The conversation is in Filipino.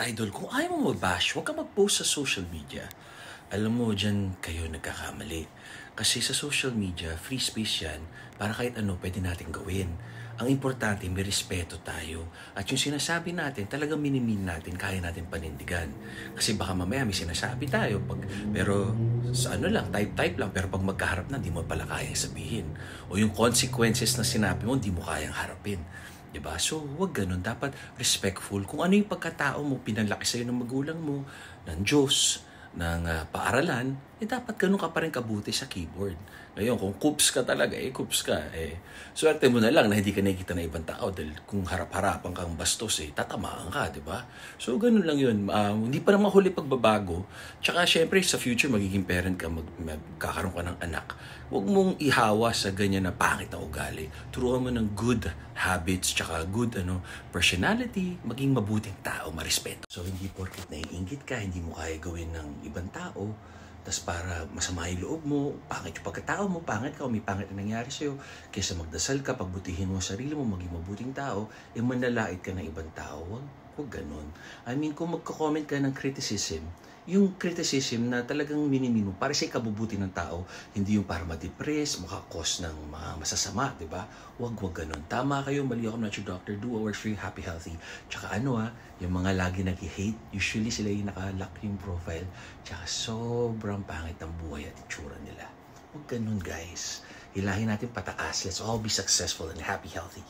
Idol, kung ayaw mo mag-bash, huwag ka mag-post sa social media. Alam mo, dyan kayo nagkakamali. Kasi sa social media, free space yan para kahit ano pwede natin gawin. Ang importante, may respeto tayo. At yung sinasabi natin, talagang minimin natin, kaya natin panindigan. Kasi baka mamaya may sinasabi tayo, pero sa ano lang, type lang, pero pag magkaharap na, di mo pala kayang sabihin. O yung consequences na sinabi mo, di mo kayang harapin. Diba? So, huwag ganun. Dapat respectful. Kung ano yung pagkatao mo, pinalaki sa'yo ng magulang mo, ng Diyos, ng paaralan, dapat ganun ka pa rin kabuti sa keyboard. Ngayon, kung coops ka talaga, coops ka. Swerte mo na lang na hindi ka nakikita ng ibang tao dahil kung harap-harapan kang bastos, tatamaan ka, di ba? So, ganun lang yun. Hindi pa naman huli pagbabago. Tsaka, syempre, sa future, magiging parent ka, magkakaroon ka ng anak. Huwag mong ihawa sa ganyan na pangit na ugali. Turuan mo ng good habits, tsaka good personality, maging mabuting tao, marespeto. So, hindi porket naiinggit ka, hindi mo kaya gawin ng ibang tao, tas para masama yung loob mo, pangit yung pagkatao mo, pangit ka, may pangit na nangyari sa'yo, kaysa magdasal ka, pagbutihin mo ang sarili mo, maging mabuting tao, manlalait ka ng ibang tao, huwag ganun. I mean, kung magko-comment ka ng criticism, yung criticism na talagang minimino para sa ikabubuti ng tao, hindi yung para ma-depress, makakos ng mga masasama, di ba? Huwag ganun. Tama kayo, mali ako, not your doctor, do our free, happy, healthy. Tsaka yung mga lagi nag-hate, usually sila yung nakalock yung profile, tsaka sobrang pangit ng buhay at itsura nila. Huwag ganun, guys. Hilahin natin pataas. Let's all be successful and happy, healthy.